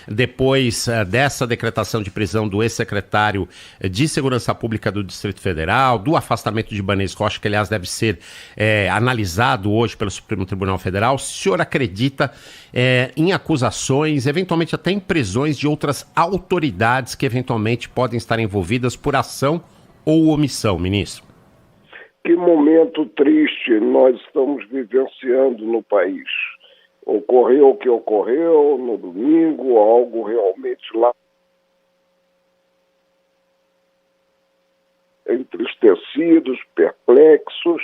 depois dessa decretação de prisão do ex-secretário de Segurança Pública do Distrito Federal, do afastamento de Ibanez Rocha, que aliás deve ser analisado hoje pelo Supremo Tribunal Federal, o senhor acredita em acusações, eventualmente até em prisões de outras autoridades que eventualmente podem estar envolvidas por ação ou omissão, ministro? Que momento triste nós estamos vivenciando no país. Ocorreu o que ocorreu no domingo, algo realmente lá entristecidos, perplexos,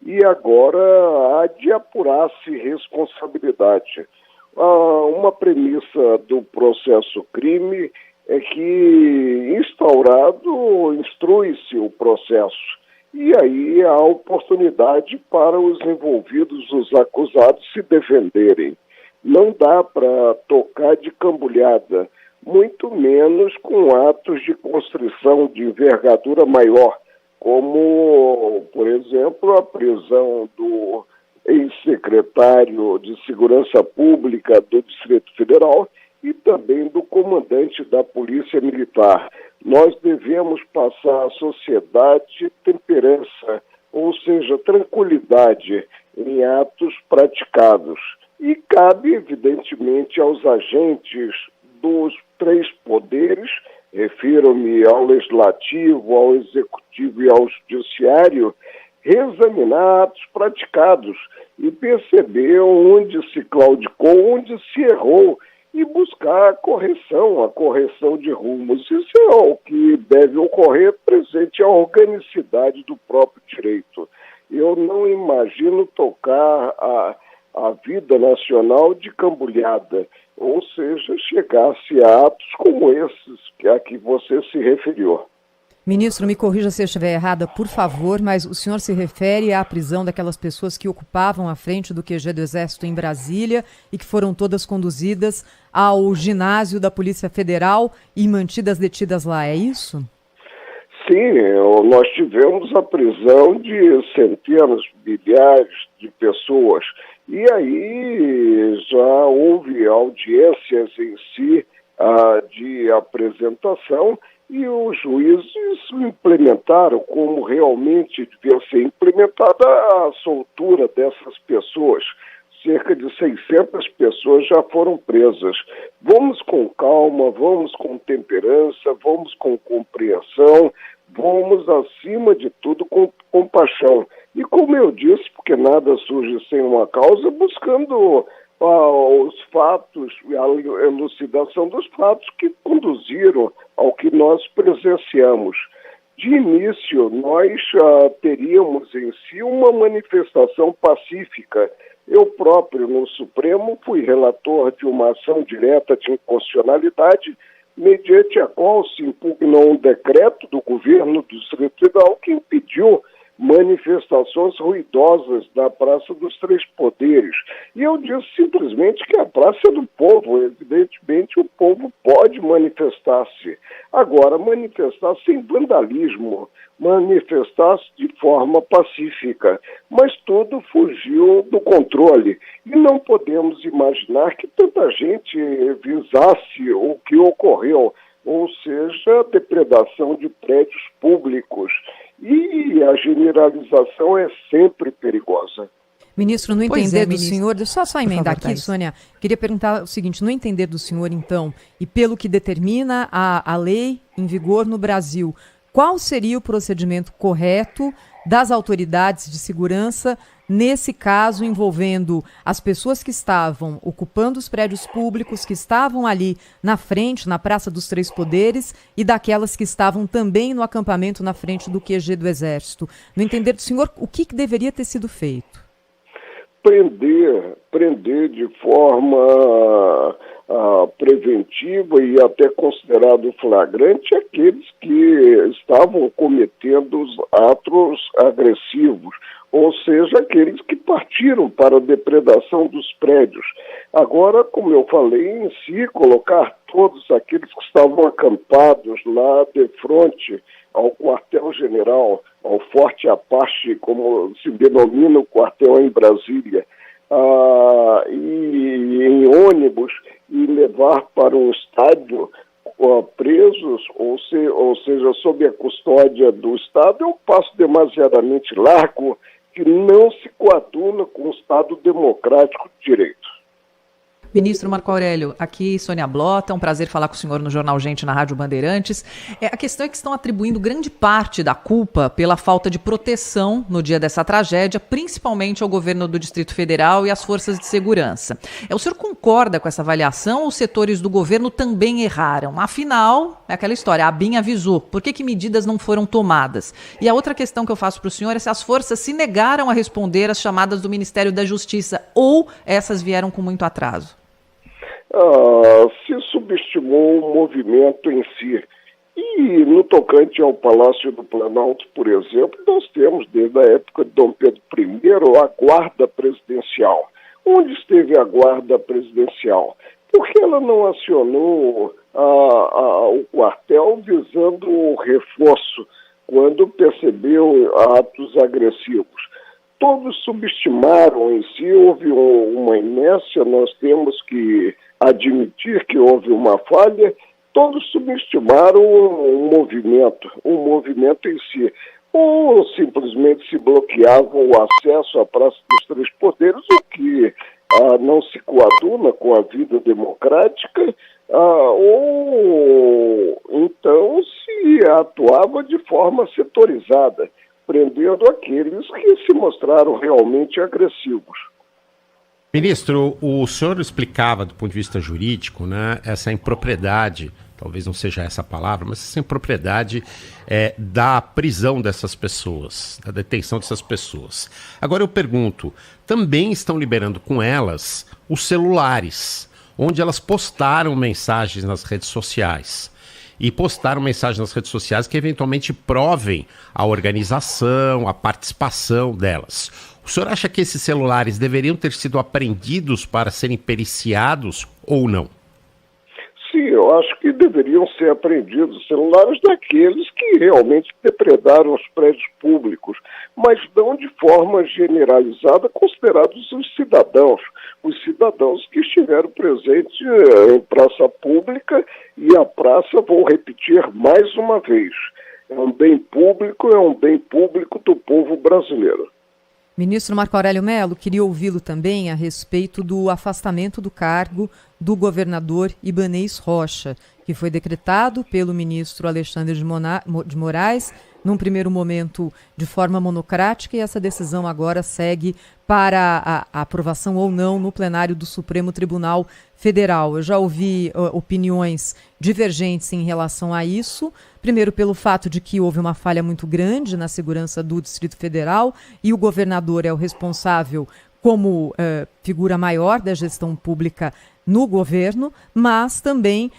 e agora há de apurar-se responsabilidade. Uma premissa do processo crime é que, instaurado, instrui-se o processo. E aí há oportunidade para os envolvidos, os acusados, se defenderem. Não dá para tocar de cambulhada, muito menos com atos de constrição de envergadura maior, como, por exemplo, a prisão do ex-secretário de Segurança Pública do Distrito Federal e também do comandante da Polícia Militar. Nós devemos passar à sociedade temperança, ou seja, tranquilidade em atos praticados. E cabe, evidentemente, aos agentes dos três poderes, refiro-me ao Legislativo, ao Executivo e ao Judiciário, reexaminar atos praticados e perceber onde se claudicou, onde se errou, e buscar a correção de rumos. Isso é o que deve ocorrer presente à organicidade do próprio direito. Eu não imagino tocar a vida nacional de cambulhada, ou seja, chegar-se a atos como esses a que você se referiu. Ministro, me corrija se eu estiver errada, por favor, mas o senhor se refere à prisão daquelas pessoas que ocupavam a frente do QG do Exército em Brasília e que foram todas conduzidas ao ginásio da Polícia Federal e mantidas detidas lá, é isso? Sim, nós tivemos a prisão de centenas, milhares de pessoas e aí já houve audiências em si de apresentação e os juízes implementaram como realmente devia ser implementada a soltura dessas pessoas. Cerca de 600 pessoas já foram presas. Vamos com calma, vamos com temperança, vamos com compreensão, vamos, acima de tudo, com compaixão. E como eu disse, porque nada surge sem uma causa, buscando os fatos, a elucidação dos fatos que conduziram ao que nós presenciamos. De início, nós teríamos em si uma manifestação pacífica. Eu próprio, no Supremo, fui relator de uma ação direta de inconstitucionalidade, mediante a qual se impugnou um decreto do governo do Distrito Federal que impediu manifestações ruidosas da Praça dos Três Poderes. E eu disse simplesmente que a praça é do povo, evidentemente o povo pode manifestar-se. Agora, manifestar sem vandalismo, manifestar-se de forma pacífica, mas tudo fugiu do controle. E não podemos imaginar que tanta gente visasse o que ocorreu, ou seja, a depredação de prédios públicos. E a generalização é sempre perigosa. Ministro, no entender do senhor, deixa eu só emendar aqui, Sônia, queria perguntar o seguinte, no entender do senhor, então, e pelo que determina a lei em vigor no Brasil, qual seria o procedimento correto das autoridades de segurança nesse caso envolvendo as pessoas que estavam ocupando os prédios públicos, que estavam ali na frente, na Praça dos Três Poderes, e daquelas que estavam também no acampamento na frente do QG do Exército? No entender do senhor, o que deveria ter sido feito? Prender de forma preventiva e até considerado flagrante aqueles que estavam cometendo os atos agressivos, ou seja, aqueles que partiram para a depredação dos prédios. Agora, como eu falei, em si, colocar todos aqueles que estavam acampados lá de frente ao quartel-general, ao Forte Apache, como se denomina o quartel em Brasília, e em ônibus e levar para um estádio presos, ou seja, sob a custódia do Estado, é um passo demasiadamente largo que não se coaduna com o Estado democrático de direito. Ministro Marco Aurélio, aqui Sônia Blota, um prazer falar com o senhor no Jornal Gente na Rádio Bandeirantes. A questão é que estão atribuindo grande parte da culpa pela falta de proteção no dia dessa tragédia, principalmente ao governo do Distrito Federal e às forças de segurança. O senhor concorda com essa avaliação ou os setores do governo também erraram? Afinal, é aquela história, a ABIN avisou, por que medidas não foram tomadas? E a outra questão que eu faço para o senhor é se as forças se negaram a responder às chamadas do Ministério da Justiça ou essas vieram com muito atraso? Se subestimou o movimento em si. E no tocante ao Palácio do Planalto, por exemplo, nós temos desde a época de Dom Pedro I a guarda presidencial. Onde esteve a guarda presidencial? Por que ela não acionou o quartel visando o reforço quando percebeu atos agressivos? Todos subestimaram em si, houve uma inércia, nós temos que admitir que houve uma falha, todos subestimaram o movimento em si, ou simplesmente se bloqueavam o acesso à Praça dos Três Poderes, o que não se coaduna com a vida democrática, ou então se atuava de forma setorizada, prendendo aqueles que se mostraram realmente agressivos. Ministro, o senhor explicava do ponto de vista jurídico, né, essa impropriedade, talvez não seja essa a palavra, mas essa impropriedade da prisão dessas pessoas, da detenção dessas pessoas. Agora eu pergunto, também estão liberando com elas os celulares, onde elas postaram mensagens nas redes sociais. E postaram mensagens nas redes sociais que eventualmente provem a organização, a participação delas. O senhor acha que esses celulares deveriam ter sido apreendidos para serem periciados ou não? Sim, eu acho que deveriam ser apreendidos celulares daqueles que realmente depredaram os prédios públicos, mas não de forma generalizada considerados os cidadãos que estiveram presentes em praça pública, e a praça, vou repetir mais uma vez, é um bem público do povo brasileiro. Ministro Marco Aurélio Mello, queria ouvi-lo também a respeito do afastamento do cargo do governador Ibanez Rocha, que foi decretado pelo ministro Alexandre de Moraes, num primeiro momento de forma monocrática, e essa decisão agora segue para a aprovação ou não no plenário do Supremo Tribunal Federal. Eu já ouvi opiniões divergentes em relação a isso, primeiro pelo fato de que houve uma falha muito grande na segurança do Distrito Federal e o governador é o responsável como figura maior da gestão pública no governo, mas também,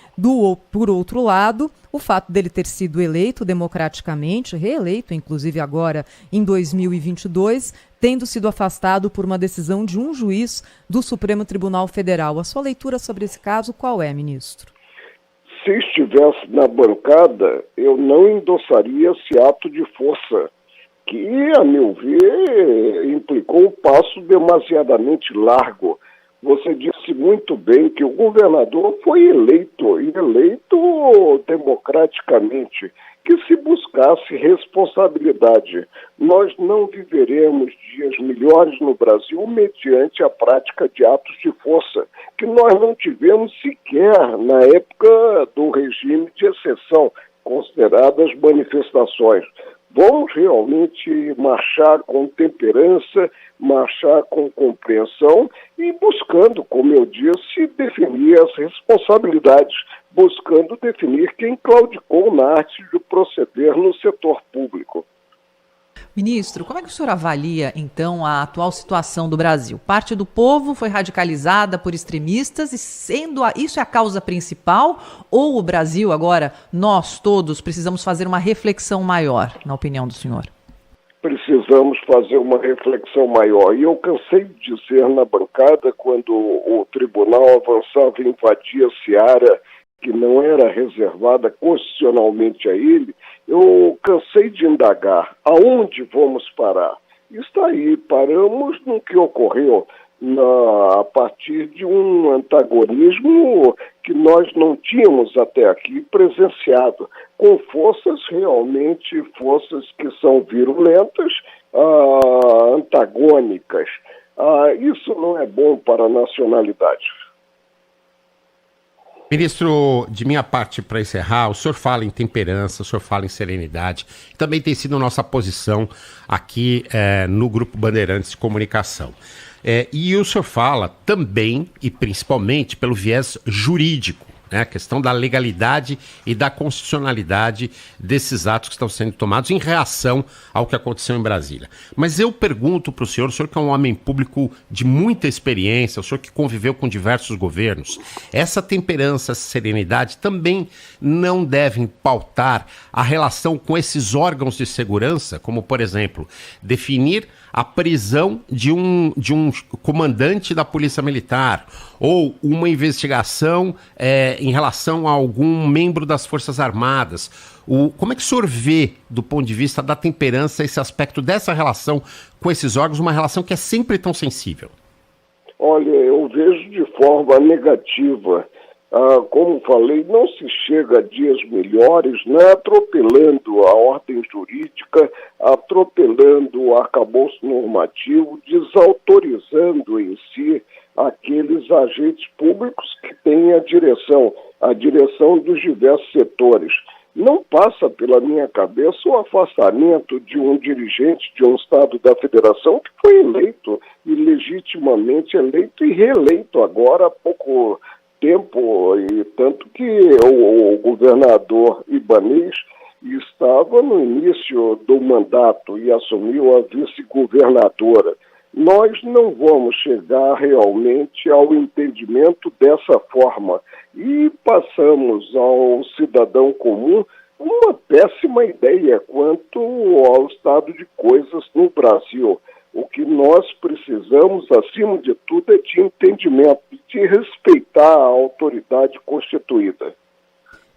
por outro lado, o fato dele ter sido eleito democraticamente, reeleito, inclusive agora em 2022, tendo sido afastado por uma decisão de um juiz do Supremo Tribunal Federal. A sua leitura sobre esse caso, qual é, ministro? Se estivesse na bancada, eu não endossaria esse ato de força, que, a meu ver, implicou um passo demasiadamente largo. Você disse muito bem que o governador foi eleito democraticamente, que se buscasse responsabilidade. Nós não viveremos dias melhores no Brasil mediante a prática de atos de força, que nós não tivemos sequer na época do regime de exceção, consideradas manifestações. Vamos realmente marchar com temperança, marchar com compreensão e buscando, como eu disse, definir as responsabilidades, buscando definir quem claudicou na arte de proceder no setor público. Ministro, como é que o senhor avalia, então, a atual situação do Brasil? Parte do povo foi radicalizada por extremistas e isso é a causa principal? Ou o Brasil, agora, nós todos, precisamos fazer uma reflexão maior, na opinião do senhor? Precisamos fazer uma reflexão maior. E eu cansei de dizer na bancada, quando o tribunal avançava e invadia a seara que não era reservada constitucionalmente a ele, eu cansei de indagar aonde vamos parar. Está aí, paramos no que ocorreu a partir de um antagonismo que nós não tínhamos até aqui presenciado, com forças que são virulentas, antagônicas. Isso não é bom para a nacionalidade. Ministro, de minha parte, para encerrar, o senhor fala em temperança, o senhor fala em serenidade, também tem sido nossa posição aqui no Grupo Bandeirantes de Comunicação. E o senhor fala também, e principalmente, pelo viés jurídico, né, a questão da legalidade e da constitucionalidade desses atos que estão sendo tomados em reação ao que aconteceu em Brasília. Mas eu pergunto para o senhor que é um homem público de muita experiência, o senhor que conviveu com diversos governos, essa temperança, essa serenidade também não devem pautar a relação com esses órgãos de segurança, como, por exemplo, definir a prisão de um comandante da Polícia Militar ou uma investigação em relação a algum membro das Forças Armadas. Como é que o senhor vê, do ponto de vista da temperança, esse aspecto dessa relação com esses órgãos, uma relação que é sempre tão sensível? Olha, eu vejo de forma negativa. Como falei, não se chega a dias melhores, né, atropelando a ordem jurídica, atropelando o arcabouço normativo, desautorizando em si aqueles agentes públicos que têm a direção dos diversos setores. Não passa pela minha cabeça o afastamento de um dirigente de um Estado da Federação que foi eleito, e legitimamente eleito e reeleito agora há pouco tempo, e tanto que o governador Ibanez estava no início do mandato e assumiu a vice-governadora. Nós não vamos chegar realmente ao entendimento dessa forma e passamos ao cidadão comum uma péssima ideia quanto ao estado de coisas no Brasil. O que nós precisamos, acima de tudo, é de entendimento, de respeitar a autoridade constituída.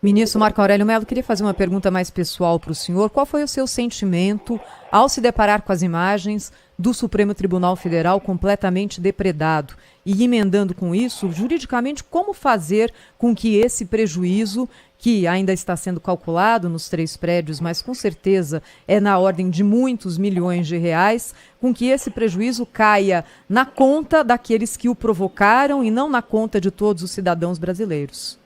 Ministro Marco Aurélio Mello, queria fazer uma pergunta mais pessoal para o senhor. Qual foi o seu sentimento ao se deparar com as imagens do Supremo Tribunal Federal completamente depredado? E emendando com isso, juridicamente, como fazer com que esse prejuízo, que ainda está sendo calculado nos 3 prédios, mas com certeza é na ordem de muitos milhões de reais, com que esse prejuízo caia na conta daqueles que o provocaram e não na conta de todos os cidadãos brasileiros?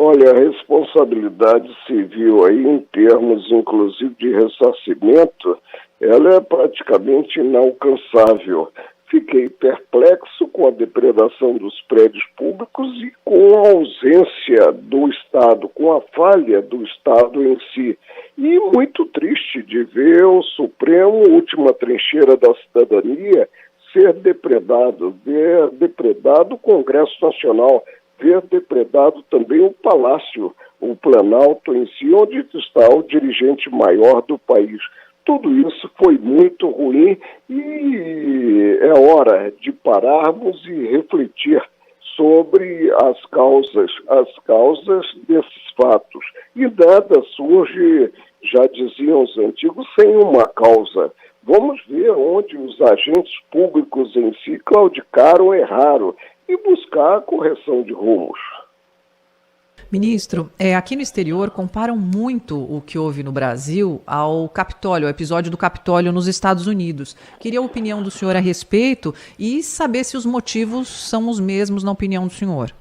Olha, a responsabilidade civil aí, em termos, inclusive, de ressarcimento, ela é praticamente inalcançável. Fiquei perplexo com a depredação dos prédios públicos e com a ausência do Estado, com a falha do Estado em si. E muito triste de ver o Supremo, última trincheira da cidadania, ser depredado, ver depredado o Congresso Nacional, ver depredado também o Palácio, o Planalto em si, onde está o dirigente maior do país. Tudo isso foi muito ruim e é hora de pararmos e refletir sobre as causas desses fatos. E nada surge, já diziam os antigos, sem uma causa. Vamos ver onde os agentes públicos em si claudicaram, erraram, e buscar a correção de rumos. Ministro, aqui no exterior comparam muito o que houve no Brasil ao Capitólio, ao episódio do Capitólio nos Estados Unidos. Queria a opinião do senhor a respeito e saber se os motivos são os mesmos na opinião do senhor.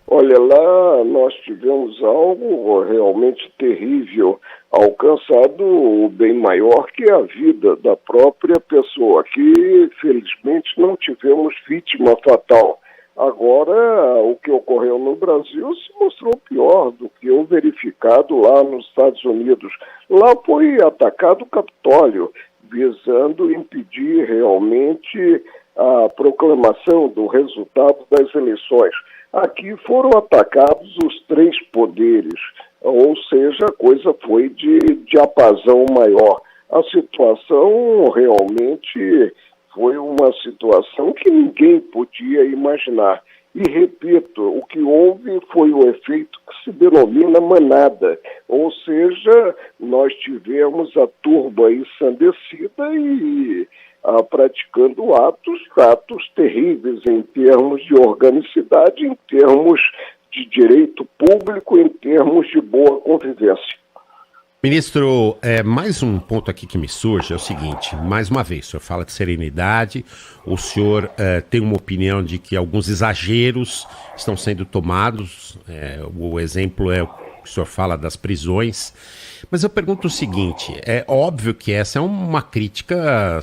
Olha, lá nós tivemos algo realmente terrível, alcançado bem maior que a vida da própria pessoa. Aqui, felizmente, não tivemos vítima fatal. Agora, o que ocorreu no Brasil se mostrou pior do que o verificado lá nos Estados Unidos. Lá foi atacado o Capitólio, visando impedir realmente a proclamação do resultado das eleições. Aqui foram atacados os 3 poderes, ou seja, a coisa foi de diapasão maior. A situação realmente foi uma situação que ninguém podia imaginar. E, repito, o que houve foi o efeito que se denomina manada. Ou seja, nós tivemos a turba ensandecida e praticando atos terríveis em termos de organicidade, em termos de direito público, em termos de boa convivência. Ministro, mais um ponto aqui que me surge é o seguinte, mais uma vez, o senhor fala de serenidade, o senhor tem uma opinião de que alguns exageros estão sendo tomados, o exemplo é o que o senhor fala das prisões, mas eu pergunto o seguinte, é óbvio que essa é uma crítica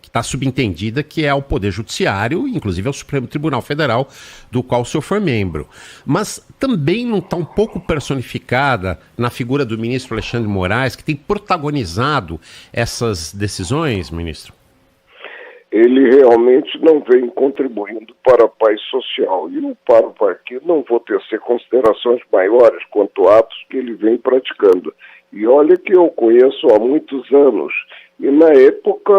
que está subentendida, que é ao Poder Judiciário, inclusive ao Supremo Tribunal Federal, do qual o senhor foi membro. Mas também não está um pouco personificada na figura do ministro Alexandre Moraes, que tem protagonizado essas decisões, ministro? Ele realmente não vem contribuindo para a paz social. E para o partido não vou tecer considerações maiores quanto a atos que ele vem praticando. E olha que eu conheço há muitos anos. E na época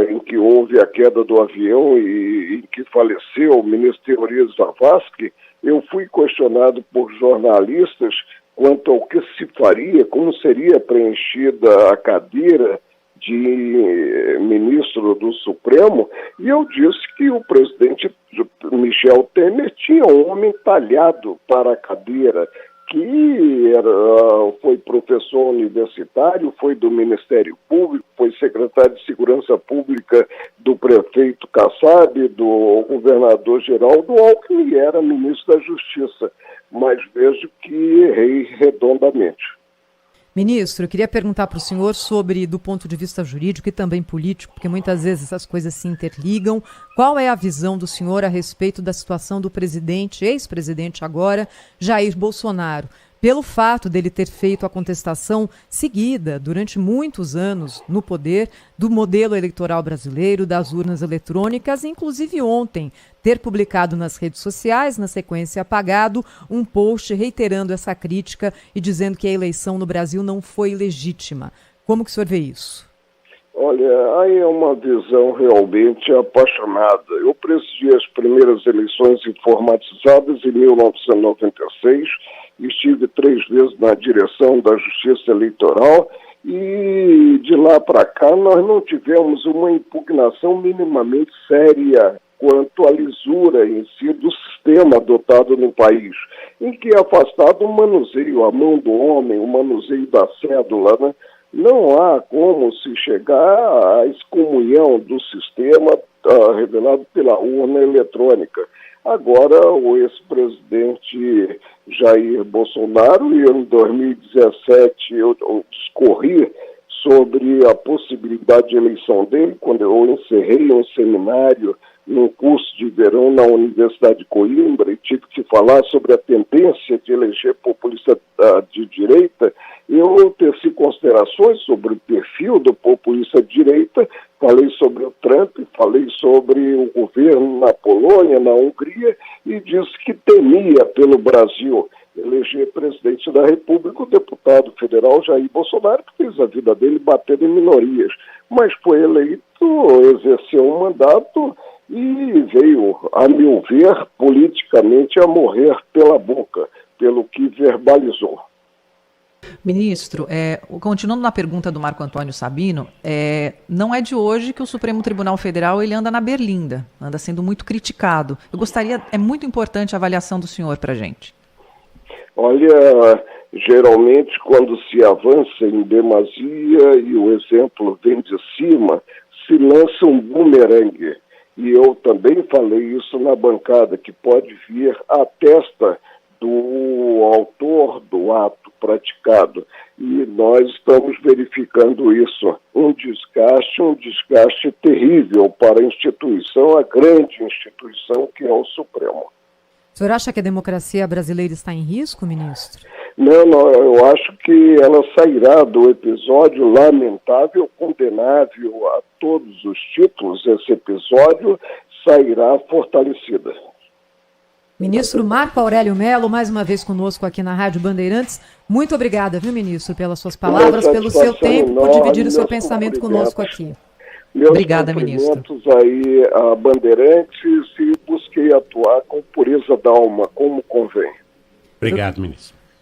em que houve a queda do avião e em que faleceu o ministro Teori Zavascki, eu fui questionado por jornalistas quanto ao que se faria, como seria preenchida a cadeira de ministro do Supremo, e eu disse que o presidente Michel Temer tinha um homem talhado para a cadeira, que foi professor universitário, foi do Ministério Público, foi secretário de Segurança Pública do prefeito Kassab, do governador Geraldo Alckmin, e era ministro da Justiça, mas vejo que errei redondamente. Ministro, eu queria perguntar para o senhor sobre, do ponto de vista jurídico e também político, porque muitas vezes essas coisas se interligam, qual é a visão do senhor a respeito da situação do presidente, ex-presidente agora, Jair Bolsonaro? Pelo fato dele ter feito a contestação seguida durante muitos anos no poder do modelo eleitoral brasileiro, das urnas eletrônicas, e inclusive ontem ter publicado nas redes sociais, na sequência apagado, um post reiterando essa crítica e dizendo que a eleição no Brasil não foi legítima. Como que o senhor vê isso? Olha, aí é uma visão realmente apaixonada. Eu presidi as primeiras eleições informatizadas em 1996, estive 3 vezes na direção da Justiça Eleitoral e de lá para cá nós não tivemos uma impugnação minimamente séria quanto à lisura em si do sistema adotado no país, em que é afastado o manuseio, a mão do homem, o manuseio da cédula, né? Não há como se chegar à excomunhão do sistema revelado pela urna eletrônica. Agora, o ex-presidente Jair Bolsonaro, e em 2017 eu discorri sobre a possibilidade de eleição dele, quando eu encerrei um seminário num curso de verão na Universidade de Coimbra e tive que falar sobre a tendência de eleger populista de direita. Eu teci considerações sobre o perfil do populista de direita, falei sobre o Trump, falei sobre o governo na Polônia, na Hungria, e disse que temia pelo Brasil eleger presidente da República o deputado federal Jair Bolsonaro, que fez a vida dele batendo em minorias, mas foi eleito, exerceu um mandato e veio, a meu ver, politicamente a morrer pela boca, pelo que verbalizou. Ministro, continuando na pergunta do Marco Antônio Sabino, não é de hoje que o Supremo Tribunal Federal ele anda na berlinda, anda sendo muito criticado. Eu gostaria, é muito importante a avaliação do senhor para a gente. Olha, geralmente quando se avança em demasia e o exemplo vem de cima, se lança um bumerangue. E eu também falei isso na bancada, que pode vir à testa do autor do ato praticado. E nós estamos verificando isso. Um desgaste terrível para a instituição, a grande instituição que é o Supremo. O senhor acha que a democracia brasileira está em risco, ministro? Não, eu acho que ela sairá do episódio lamentável, condenável a todos os títulos. Esse episódio sairá fortalecida. Ministro Marco Aurélio Mello, mais uma vez conosco aqui na Rádio Bandeirantes. Muito obrigada, viu, ministro, pelas suas palavras, pelo seu tempo, por dividir o seu pensamento conosco aqui. Obrigada, ministro. Aí a Bandeirantes e busquei atuar com pureza da alma, como convém. Obrigado, ministro.